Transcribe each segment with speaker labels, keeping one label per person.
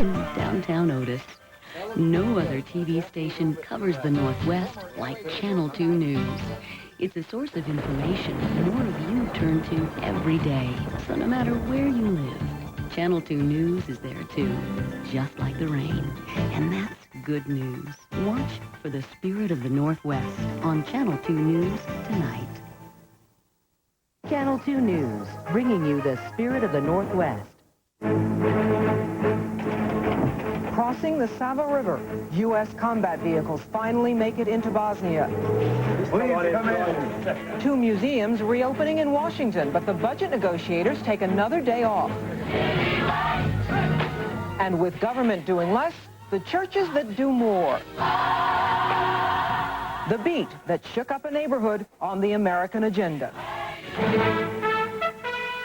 Speaker 1: Downtown Otis. No other TV station covers the Northwest like Channel 2 News. It's a source of information more of you turn to every day. So no matter where you live, Channel 2 News is there too, just like the rain. And that's good news. Watch for the Spirit of the Northwest on Channel 2 News tonight.
Speaker 2: Channel 2 News, bringing you the Spirit of the Northwest.
Speaker 3: Crossing the Sava River, U.S. combat vehicles finally make it into Bosnia.
Speaker 4: Please come in.
Speaker 3: 2 museums reopening in Washington, but the budget negotiators take another day off. And with government doing less, the churches that do more. The beat that shook up a neighborhood on the American agenda.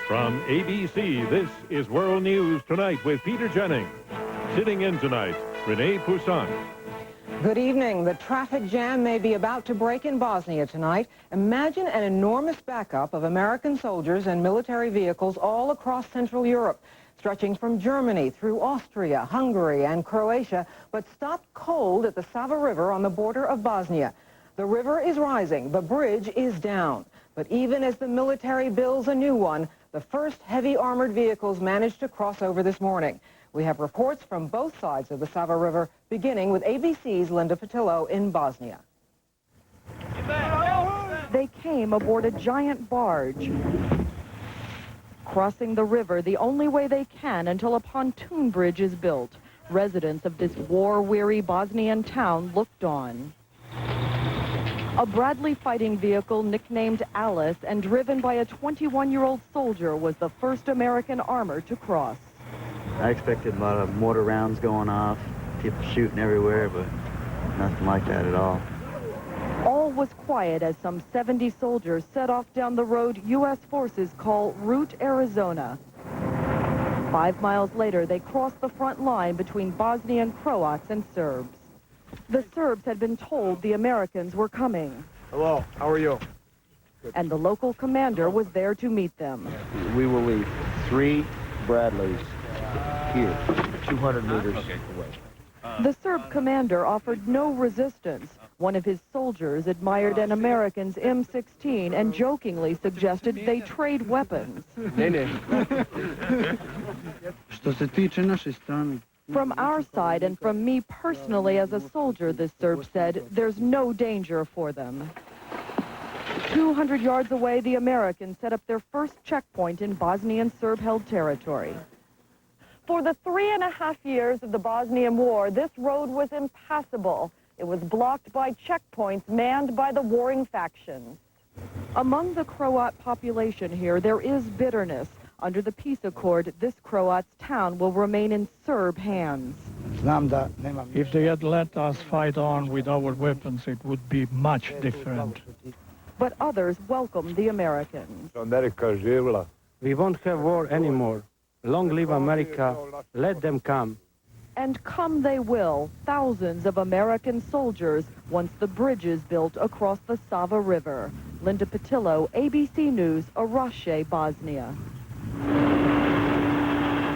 Speaker 5: From ABC, this is World News Tonight with Peter Jennings. Sitting in tonight, Renee Poussin.
Speaker 3: Good evening. The traffic jam may be about to break in Bosnia tonight. Imagine an enormous backup of American soldiers and military vehicles all across Central Europe, stretching from Germany through Austria, Hungary, and Croatia, but stopped cold at the Sava River on the border of Bosnia. The river is rising. The bridge is down. But even as the military builds a new one, the first heavy armored vehicles managed to cross over this morning. We have reports from both sides of the Sava River, beginning with ABC's Linda Patillo in Bosnia.
Speaker 6: They came aboard a giant barge, crossing the river the only way they can until a pontoon bridge is built. Residents of this war-weary Bosnian town looked on. A Bradley fighting vehicle nicknamed Alice and driven by a 21-year-old soldier was the first American armor to cross.
Speaker 7: I expected a lot of mortar rounds going off, people shooting everywhere, but nothing like that at all.
Speaker 6: All was quiet as some 70 soldiers set off down the road U.S. forces call Route Arizona. 5 miles later, they crossed the front line between Bosnian Croats and Serbs. The Serbs had been told the Americans were coming.
Speaker 4: Hello, how are you?
Speaker 6: And the local commander was there to meet them.
Speaker 8: We will leave 3 Bradleys here, 200 meters away.
Speaker 6: The Serb commander offered no resistance. One of his soldiers admired an American's M16 and jokingly suggested they trade weapons. From our side and from me personally as a soldier, this Serb said, there's no danger for them. 200 yards away, the Americans set up their first checkpoint in Bosnian Serb-held territory. For the 3.5 years of the Bosnian War, this road was impassable. It was blocked by checkpoints manned by the warring factions. Among the Croat population here, there is bitterness. Under the peace accord, this Croat's town will remain in Serb hands.
Speaker 9: If they had let us fight on with our weapons, it would be much different.
Speaker 6: But others welcome the Americans.
Speaker 10: We won't have war anymore. Long live America. Let them come.
Speaker 6: And come they will, thousands of American soldiers, once the bridge is built across the Sava River. Linda Patillo, ABC News, Orache, Bosnia.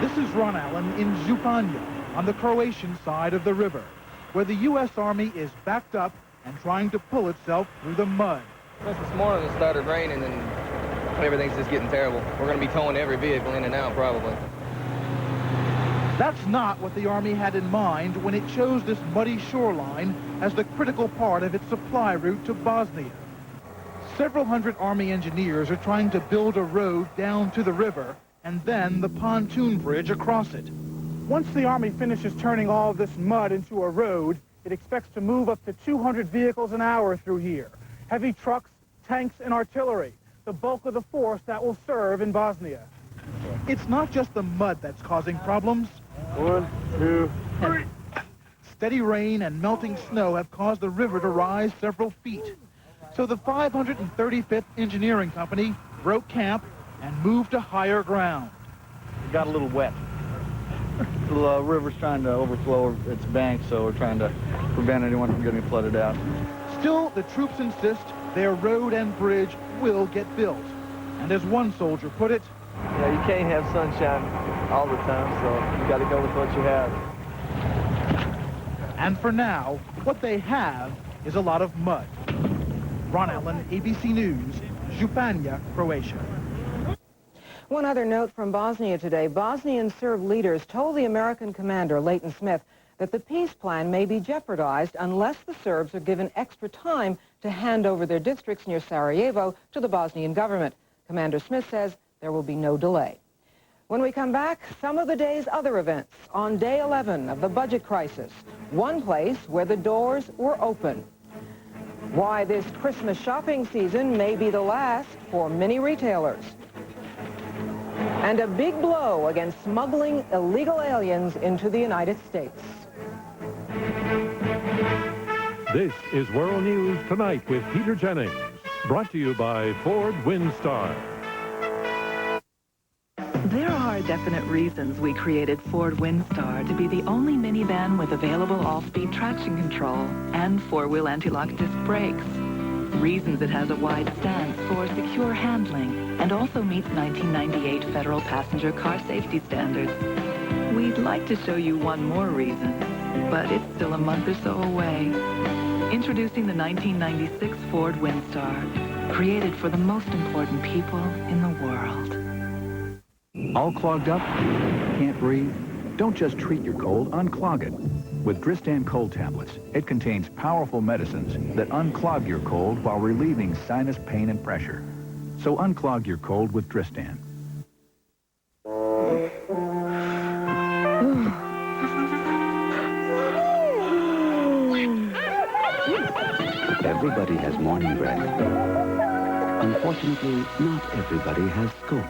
Speaker 11: This is Ron Allen in Županja, on the Croatian side of the river, where the U.S. Army is backed up and trying to pull itself through the mud.
Speaker 12: Since this morning it started raining and everything's just getting terrible. We're going to be towing every vehicle in and out, probably.
Speaker 11: That's not what the Army had in mind when it chose this muddy shoreline as the critical part of its supply route to Bosnia. Several hundred Army engineers are trying to build a road down to the river and then the pontoon bridge across it. Once the Army finishes turning all of this mud into a road, it expects to move up to 200 vehicles an hour through here. Heavy trucks, tanks, and artillery, the bulk of the force that will serve in Bosnia. It's not just the mud that's causing problems.
Speaker 10: 1, 2, 3.
Speaker 11: Steady rain and melting snow have caused the river to rise several feet. So the 535th Engineering Company broke camp and moved to higher ground.
Speaker 7: It got a little wet. The river's trying to overflow its banks, so we're trying to prevent anyone from getting flooded out.
Speaker 11: Still, the troops insist their road and bridge will get built. And as one soldier put it,
Speaker 10: You can't have sunshine
Speaker 7: all the time, so you got to go with what you have.
Speaker 11: And for now, what they have is a lot of mud. Ron Allen, ABC News, Županja, Croatia.
Speaker 3: One other note from Bosnia today. Bosnian Serb leaders told the American commander, Leighton Smith, that the peace plan may be jeopardized unless the Serbs are given extra time to hand over their districts near Sarajevo to the Bosnian government. Commander Smith says there will be no delay. When we come back, some of the day's other events on day 11 of the budget crisis. One place where the doors were open. Why this Christmas shopping season may be the last for many retailers. And a big blow against smuggling illegal aliens into the United States.
Speaker 5: This is World News Tonight with Peter Jennings. Brought to you by Ford Windstar.
Speaker 13: There are definite reasons we created Ford Windstar to be the only minivan with available all-speed traction control and four-wheel anti-lock disc brakes. Reasons it has a wide stance for secure handling and also meets 1998 federal passenger car safety standards. We'd like to show you one more reason, but it's still a month or so away. Introducing the 1996 Ford Windstar, created for the most important people in the world.
Speaker 14: All clogged up? Can't breathe? Don't just treat your cold, unclog it. With Dristan Cold Tablets, it contains powerful medicines that unclog your cold while relieving sinus pain and pressure. So unclog your cold with Dristan.
Speaker 15: Everybody has morning breath. Unfortunately, not everybody has scope.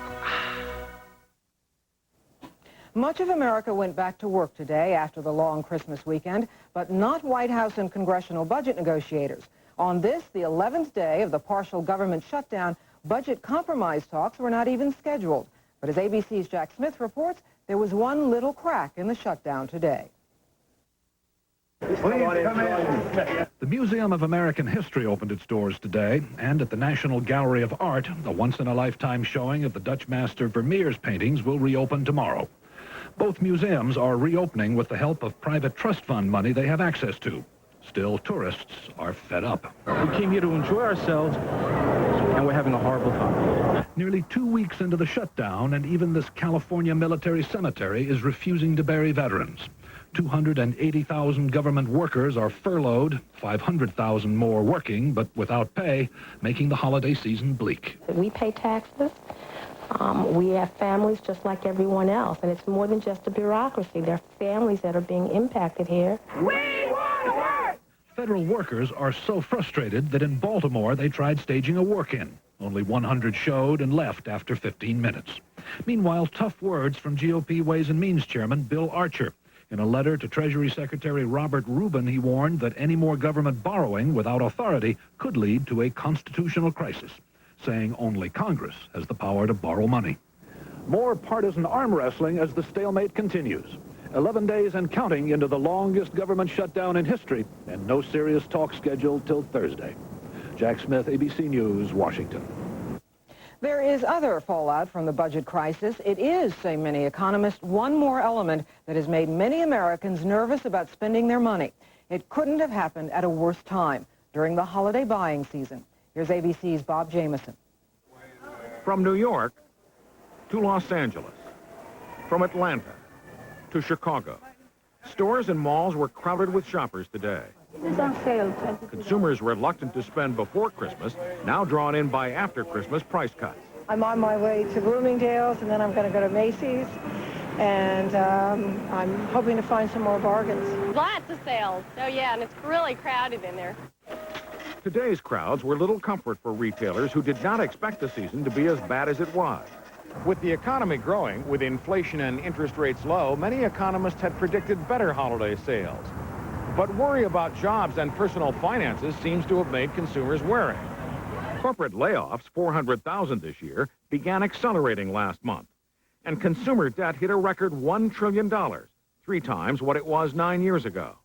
Speaker 3: Much of America went back to work today after the long Christmas weekend, but not White House and congressional budget negotiators. On this, the 11th day of the partial government shutdown, budget compromise talks were not even scheduled. But as ABC's Jack Smith reports, there was one little crack in the shutdown today.
Speaker 16: The Museum of American History opened its doors today, and at the National Gallery of Art, the once-in-a-lifetime showing of the Dutch master Vermeer's paintings will reopen tomorrow. Both museums are reopening with the help of private trust fund money they have access to. Still, tourists are fed up.
Speaker 10: We came here to enjoy ourselves, and we're having a horrible time.
Speaker 16: Nearly 2 weeks into the shutdown, and even this California military cemetery is refusing to bury veterans. 280,000 government workers are furloughed, 500,000 more working, but without pay, making the holiday season bleak.
Speaker 17: We pay taxes. We have families just like everyone else, and it's more than just a bureaucracy. There are families that are being impacted here.
Speaker 16: We want to work! Federal workers are so frustrated that in Baltimore they tried staging a work-in. Only 100 showed and left after 15 minutes. Meanwhile, tough words from GOP Ways and Means Chairman Bill Archer. In a letter to Treasury Secretary Robert Rubin, he warned that any more government borrowing without authority could lead to a constitutional crisis, saying only Congress has the power to borrow money. More partisan arm wrestling as the stalemate continues. 11 days and counting into the longest government shutdown in history, and no serious talk scheduled till Thursday. Jack Smith, ABC News, Washington.
Speaker 3: There is other fallout from the budget crisis. It is, say many economists, one more element that has made many Americans nervous about spending their money. It couldn't have happened at a worse time, during the holiday buying season. Here's ABC's Bob Jameson.
Speaker 18: From New York to Los Angeles, from Atlanta to Chicago, stores and malls were crowded with shoppers today.
Speaker 19: This is on sale.
Speaker 18: Consumers reluctant to spend before Christmas, now drawn in by after Christmas price cuts.
Speaker 19: I'm on my way to Bloomingdale's, and then I'm going to go to Macy's, and I'm hoping to find some more bargains.
Speaker 20: Lots of sales. Oh, yeah, and it's really crowded in there.
Speaker 18: Today's crowds were little comfort for retailers who did not expect the season to be as bad as it was. With the economy growing, with inflation and interest rates low, many economists had predicted better holiday sales. But worry about jobs and personal finances seems to have made consumers wary. Corporate layoffs, 400,000 this year, began accelerating last month. And consumer debt hit a record $1 trillion, 3 times what it was 9 years ago.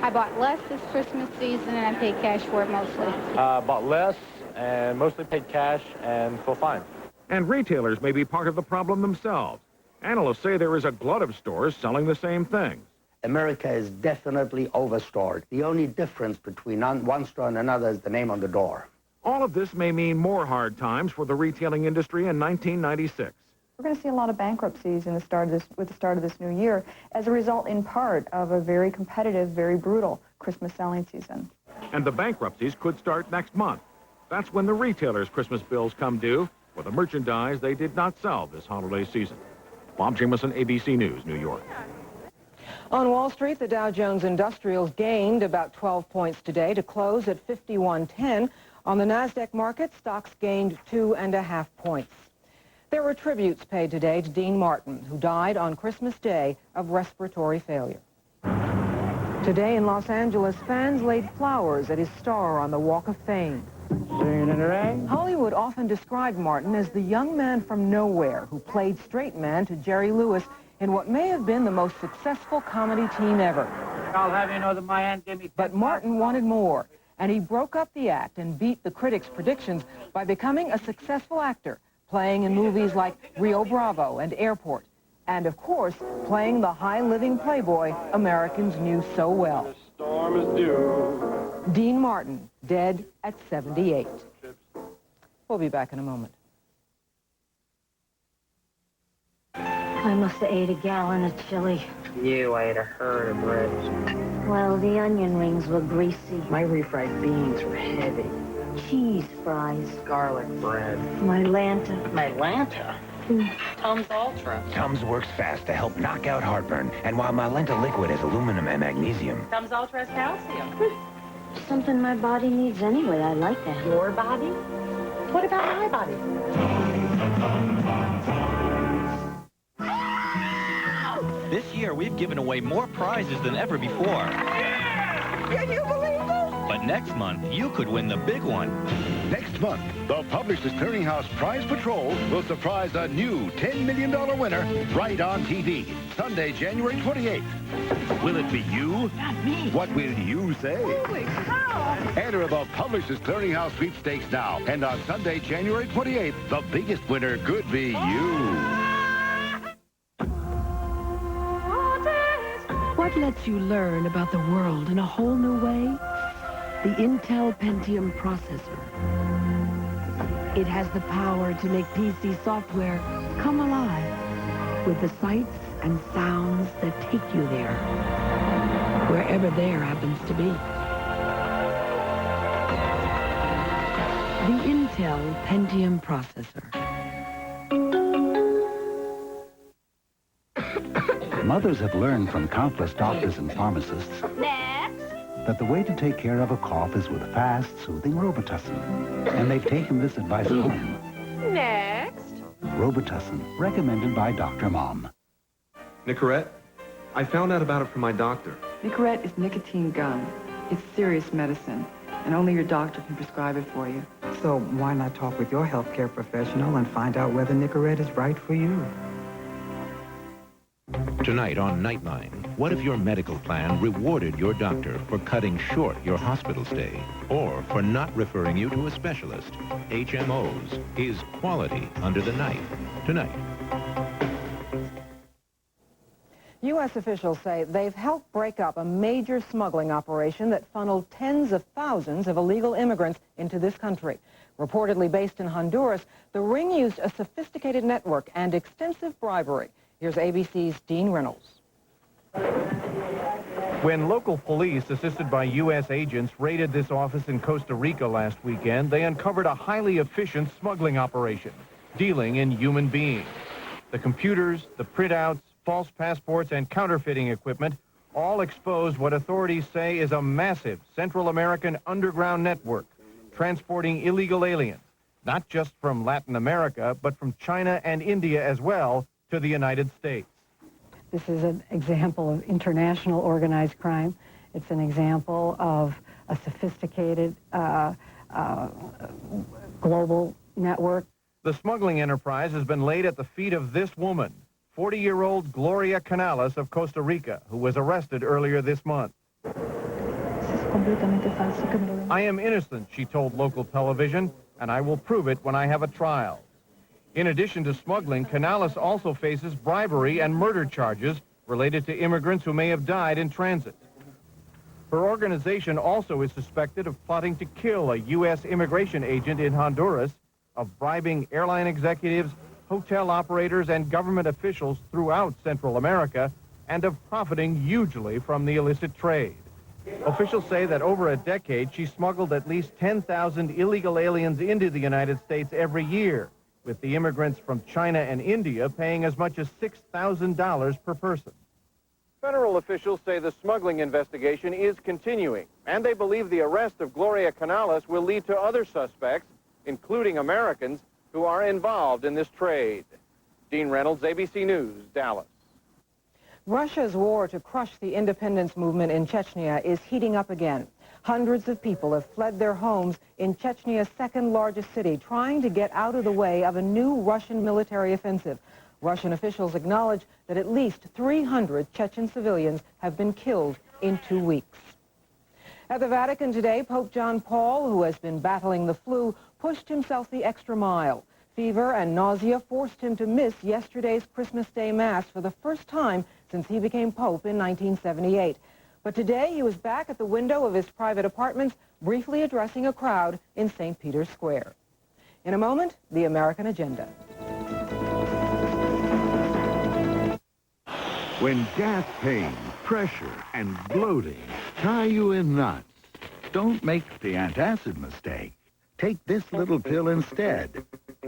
Speaker 21: I bought less this Christmas season, and I paid cash for it mostly.
Speaker 22: Bought less and mostly paid cash and feel fine.
Speaker 18: And retailers may be part of the problem themselves. Analysts say there is a glut of stores selling the same things.
Speaker 8: America is definitely overstored. The only difference between one store and another is the name on the door.
Speaker 18: All of this may mean more hard times for the retailing industry in 1996.
Speaker 1: We're going to see a lot of bankruptcies with the start of this new year as a result, in part, of a very competitive, very brutal Christmas selling season.
Speaker 18: And the bankruptcies could start next month. That's when the retailers' Christmas bills come due for the merchandise they did not sell this holiday season. Bob Jamison, ABC News, New York.
Speaker 3: On Wall Street, the Dow Jones Industrials gained about 12 points today to close at 5110. On the NASDAQ market, stocks gained 2.5 points. There were tributes paid today to Dean Martin, who died on Christmas Day of respiratory failure. Today in Los Angeles, fans laid flowers at his star on the Walk of Fame. Hollywood often described Martin as the young man from nowhere who played straight man to Jerry Lewis in what may have been the most successful comedy team ever.
Speaker 22: I'll have you know that my aunt gave me...
Speaker 3: But Martin wanted more, and he broke up the act and beat the critics' predictions by becoming a successful actor, playing in movies like Rio Bravo and Airport, and of course, playing the high-living playboy Americans knew so well.
Speaker 22: The storm is due.
Speaker 3: Dean Martin, dead at 78. We'll be back in a moment.
Speaker 23: I must have ate a gallon of chili.
Speaker 22: You ate a herd of bread.
Speaker 23: Well, the onion rings were greasy.
Speaker 22: My refried beans were heavy.
Speaker 23: Cheese fries.
Speaker 22: Garlic bread.
Speaker 23: My Lanta.
Speaker 22: My Lanta? Tums Ultra.
Speaker 24: Tums works fast to help knock out heartburn. And while my Lenta liquid has aluminum and magnesium.
Speaker 23: Tums Ultra has calcium. Something my body needs anyway. I like that. Your body? What about my body?
Speaker 25: This year, we've given away more prizes than ever before.
Speaker 23: Can you believe this?
Speaker 25: But next month, you could win the big one.
Speaker 26: Next month, the Publishers Clearinghouse Prize Patrol will surprise a new $10 million winner right on TV, Sunday, January 28th. Will it be you?
Speaker 23: Not me.
Speaker 26: What will you say?
Speaker 23: Holy cow!
Speaker 26: Enter the Publishers Clearinghouse Sweepstakes now, and on Sunday, January 28th, the biggest winner could be you.
Speaker 27: What lets you learn about the world in a whole new way? The Intel Pentium processor. It has the power to make PC software come alive with the sights and sounds that take you there, wherever there happens to be. The Intel Pentium processor.
Speaker 28: Mothers have learned from countless doctors and pharmacists that the way to take care of a cough is with fast, soothing Robitussin. And they've taken this advice home.
Speaker 23: Next.
Speaker 28: Robitussin, recommended by Dr. Mom.
Speaker 29: Nicorette? I found out about it from my doctor.
Speaker 30: Nicorette is nicotine gum. It's serious medicine, and only your doctor can prescribe it for you.
Speaker 31: So why not talk with your healthcare professional and find out whether Nicorette is right for you?
Speaker 32: Tonight on Nightline, what if your medical plan rewarded your doctor for cutting short your hospital stay or for not referring you to a specialist? HMOs. Is quality under the knife? Tonight.
Speaker 3: U.S. officials say they've helped break up a major smuggling operation that funneled tens of thousands of illegal immigrants into this country. Reportedly based in Honduras, the ring used a sophisticated network and extensive bribery. Here's ABC's Dean Reynolds.
Speaker 33: When local police, assisted by U.S. agents, raided this office in Costa Rica last weekend, they uncovered a highly efficient smuggling operation, dealing in human beings. The computers, the printouts, false passports, and counterfeiting equipment all exposed what authorities say is a massive Central American underground network transporting illegal aliens, not just from Latin America, but from China and India as well, to the United States.
Speaker 34: This is an example of international organized crime. It's an example of a sophisticated global network.
Speaker 33: The smuggling enterprise has been laid at the feet of this woman, 40-year-old Gloria Canales of Costa Rica, who was arrested earlier this month. I am innocent, she told local television, and I will prove it when I have a trial. In addition to smuggling, Canales also faces bribery and murder charges related to immigrants who may have died in transit. Her organization also is suspected of plotting to kill a U.S. immigration agent in Honduras, of bribing airline executives, hotel operators, and government officials throughout Central America, and of profiting hugely from the illicit trade. Officials say that over a decade, she smuggled at least 10,000 illegal aliens into the United States every year, with the immigrants from China and India paying as much as $6,000 per person. Federal officials say the smuggling investigation is continuing, and they believe the arrest of Gloria Canales will lead to other suspects, including Americans, who are involved in this trade. Dean Reynolds, ABC News, Dallas.
Speaker 3: Russia's war to crush the independence movement in Chechnya is heating up again. Hundreds of people have fled their homes in Chechnya's second-largest city, trying to get out of the way of a new Russian military offensive. Russian officials acknowledge that at least 300 Chechen civilians have been killed in 2 weeks. At the Vatican today, Pope John Paul, who has been battling the flu, pushed himself the extra mile. Fever and nausea forced him to miss yesterday's Christmas Day Mass for the first time since he became Pope in 1978. But today he was back at the window of his private apartments, briefly addressing a crowd in St. Peter's Square. In a moment, the American Agenda.
Speaker 2: When gas pain, pressure, and bloating tie you in knots, don't make the antacid mistake. Take this little pill instead.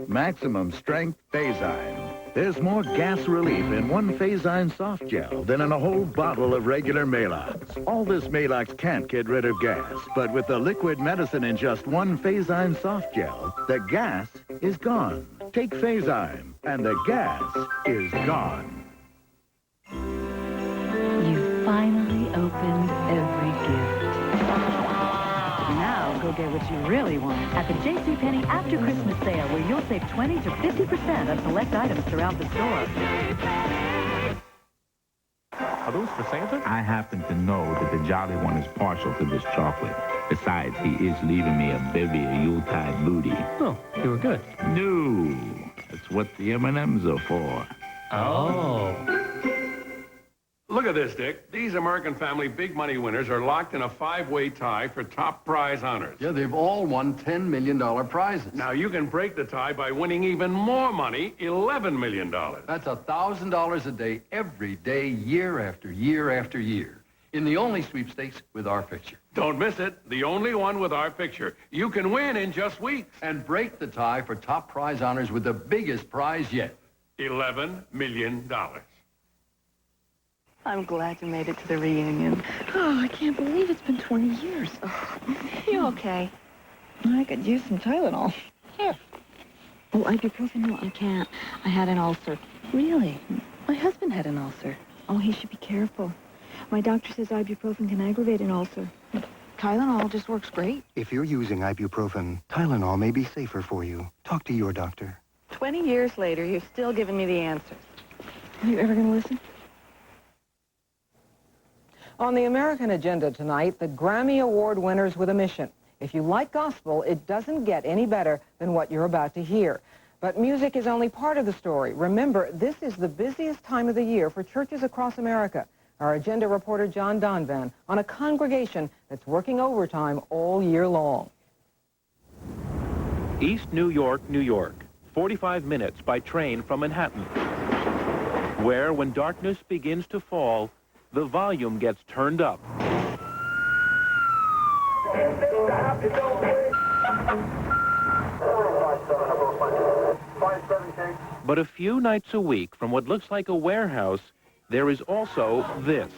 Speaker 2: Maximum Strength Phazine. There's more gas relief in one Phazine soft gel than in a whole bottle of regular Maalox. All this Maalox can't get rid of gas, but with the liquid medicine in just one Phazine soft gel, the gas is gone. Take Phazine, and the gas is gone.
Speaker 4: You finally opened every gift. Now go get what you really want at the JCPenney After Christmas Sale, where you'll save 20 to 50% on select items throughout the store.
Speaker 5: Are those for Santa?
Speaker 6: I happen to know that the Jolly One is partial to this chocolate. Besides, he is leaving me a bevy of Yuletide booty.
Speaker 5: Oh, you were good.
Speaker 6: No, that's what the M&Ms are for.
Speaker 5: Oh.
Speaker 7: Look at this, Dick. These American Family Big Money winners are locked in a 5-way tie for top prize honors.
Speaker 9: Yeah, they've all won $10 million prizes.
Speaker 7: Now, you can break the tie by winning even more money, $11 million.
Speaker 9: That's $1,000 a day, every day, year after year after year. In the only sweepstakes with our picture.
Speaker 7: Don't miss it. The only one with our picture. You can win in just weeks.
Speaker 9: And break the tie for top prize honors with the biggest prize yet.
Speaker 7: $11 million.
Speaker 10: I'm glad you made it to the reunion.
Speaker 11: Oh, I can't believe it's been 20 years.
Speaker 10: Oh, you okay?
Speaker 11: I could use some Tylenol.
Speaker 10: Here.
Speaker 11: Oh, ibuprofen? No, I can't. I had an ulcer.
Speaker 10: Really? My husband had an ulcer.
Speaker 11: Oh, he should be careful. My doctor says ibuprofen can aggravate an ulcer. Tylenol just works great.
Speaker 12: If you're using ibuprofen, Tylenol may be safer for you. Talk to your doctor.
Speaker 10: 20 years later, you're still giving me the answers.
Speaker 11: Are you ever going to listen?
Speaker 3: On the American Agenda tonight, the Grammy Award winners with a mission. If you like gospel, it doesn't get any better than what you're about to hear. But music is only part of the story. Remember, this is the busiest time of the year for churches across America. Our Agenda reporter John Donvan on a congregation that's working overtime all year long.
Speaker 32: East New York, New York, 45 minutes by train from Manhattan, where when darkness begins to fall, the volume gets turned up. But a few nights a week from what looks like a warehouse, there is also this.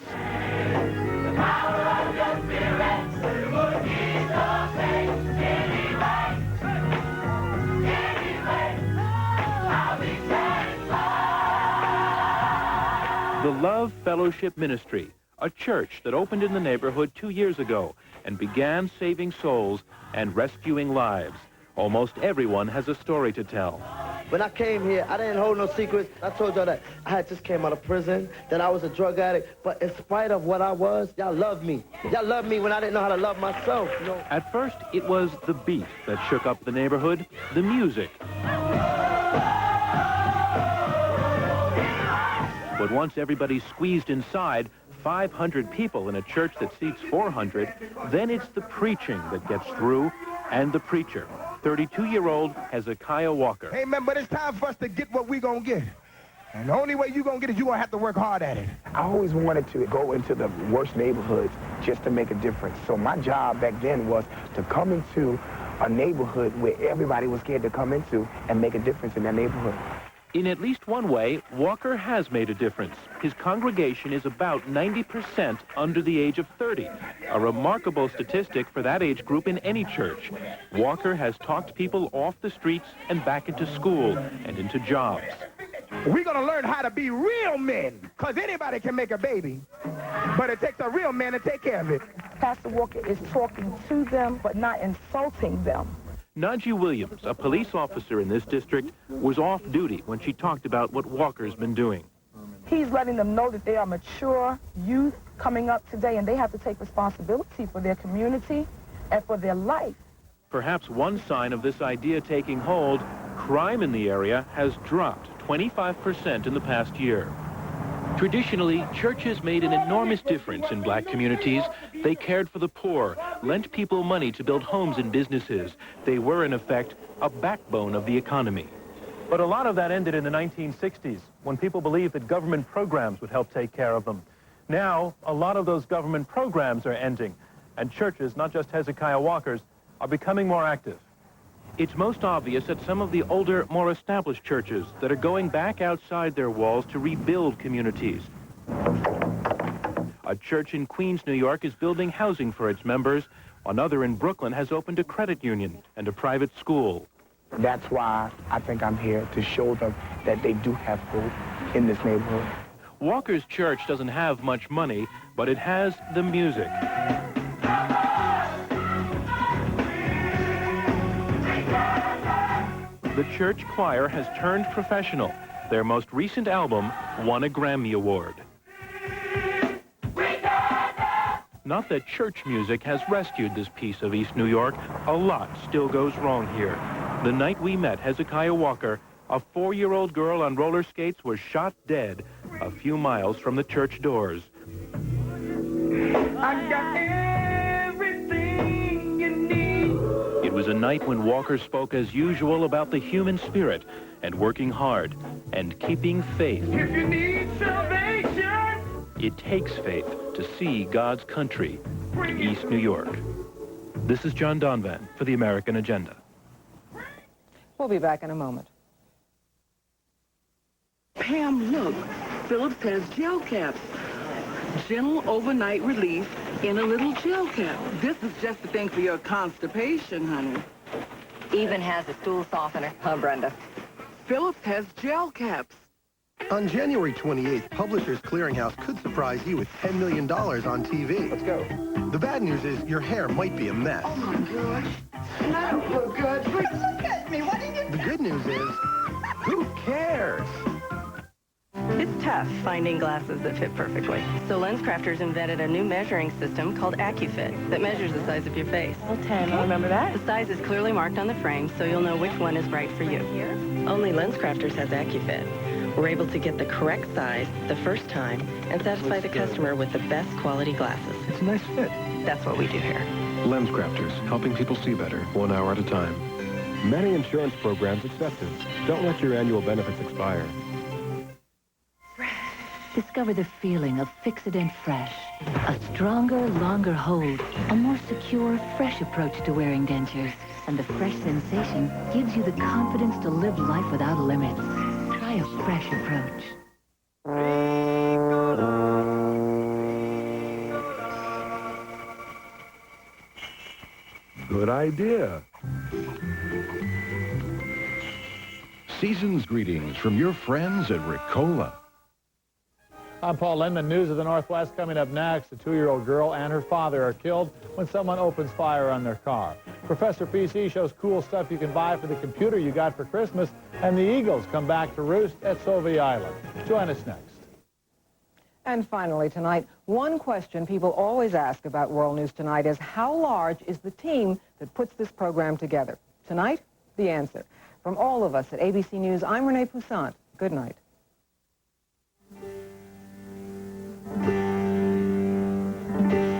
Speaker 32: The Love Fellowship Ministry, a church that opened in the neighborhood 2 years ago and began saving souls and rescuing lives. Almost everyone has a story to tell.
Speaker 13: When I came here, I didn't hold no secrets. I told y'all that I had just came out of prison, that I was a drug addict. But in spite of what I was, y'all loved me. Y'all loved me when I didn't know how to love myself, you know.
Speaker 32: At first, it was the beat that shook up the neighborhood, the music.
Speaker 1: But once everybody's squeezed inside, 500 people in a church that seats 400, then it's the preaching that gets through, and the preacher, 32-year-old Hezekiah Walker.
Speaker 8: Hey, man, but it's time for us to get what we gonna get. And the only way you gonna get it, you gonna have to work hard at it.
Speaker 14: I always wanted to go into the worst neighborhoods just to make a difference. So my job back then was to come into a neighborhood where everybody was scared to come into and make a difference in that neighborhood.
Speaker 1: In at least one way, Walker has made a difference. His congregation is about 90% under the age of 30, a remarkable statistic for that age group in any church. Walker has talked people off the streets and back into school and into jobs.
Speaker 8: We're gonna learn how to be real men, because anybody can make a baby, but it takes a real man to take care of it.
Speaker 15: Pastor Walker is talking to them, but not insulting them.
Speaker 1: Najee Williams, a police officer in this district, was off duty when she talked about what Walker's been doing.
Speaker 15: He's letting them know that they are mature youth coming up today, and they have to take responsibility for their community and for their life.
Speaker 1: Perhaps one sign of this idea taking hold, crime in the area has dropped 25% in the past year. Traditionally, churches made an enormous difference in black communities. They cared for the poor, lent people money to build homes and businesses. They were, in effect, a backbone of the economy.
Speaker 33: But a lot of that ended in the 1960s, when people believed that government programs would help take care of them. Now, a lot of those government programs are ending, and churches, not just Hezekiah Walker's, are becoming more active.
Speaker 1: It's most obvious at some of the older, more established churches that are going back outside their walls to rebuild communities. A church in Queens, New York is building housing for its members. Another in Brooklyn has opened a credit union and a private school.
Speaker 14: That's why I think I'm here, to show them that they do have hope in this neighborhood.
Speaker 1: Walker's church doesn't have much money, but it has the music. The church choir has turned professional. Their most recent album won a Grammy Award. Not that church music has rescued this piece of East New York. A lot still goes wrong here. The night we met Hezekiah Walker, a 4-year-old girl on roller skates was shot dead a few miles from the church doors.
Speaker 8: I got everything you need.
Speaker 1: It was a night when Walker spoke as usual about the human spirit and working hard and keeping faith.
Speaker 8: If you need salvation,
Speaker 1: it takes faith to see God's country in East New York. This is John Donvan for the American Agenda.
Speaker 3: We'll be back in a moment.
Speaker 16: Pam, look. Phillips has gel caps. Gentle overnight relief in a little gel cap. This is just the thing for your constipation, honey.
Speaker 17: Even has a stool softener. Huh, Brenda?
Speaker 16: Phillips has gel caps.
Speaker 12: On January 28th, Publishers Clearinghouse could surprise you with $10 million on TV.
Speaker 8: Let's go.
Speaker 12: The bad news is your hair might be a mess.
Speaker 16: Oh, my gosh. I don't look good. Look at me. What did you
Speaker 12: The good news is, who cares?
Speaker 10: It's tough finding glasses that fit perfectly. So LensCrafters invented a new measuring system called AccuFit that measures the size of your face.
Speaker 17: Oh, 10. I'll remember that.
Speaker 10: The size is clearly marked on the frame, so you'll know which one is right for you.
Speaker 17: Here?
Speaker 10: Only LensCrafters has AccuFit. We're able to get the correct size the first time and satisfy the customer with the best quality glasses.
Speaker 29: It's a nice fit.
Speaker 10: That's what we do here.
Speaker 29: LensCrafters, helping people see better, 1 hour at a time. Many insurance programs accepted. Don't let your annual benefits expire.
Speaker 4: Discover the feeling of Fixodent Fresh. A stronger, longer hold. A more secure, fresh approach to wearing dentures. And the fresh sensation gives you the confidence to live life without limits. Try a fresh approach.
Speaker 2: Good idea. Season's greetings from your friends at Ricola.
Speaker 33: I'm Paul Lindman. News of the Northwest coming up next. A 2-year-old girl and her father are killed when someone opens fire on their car. Professor PC shows cool stuff you can buy for the computer you got for Christmas, and the Eagles come back to roost at Sauvie Island. Join us next.
Speaker 3: And finally tonight, one question people always ask about World News Tonight is how large is the team that puts this program together? Tonight, the answer. From all of us at ABC News, I'm Renee Poussaint. Good night. News.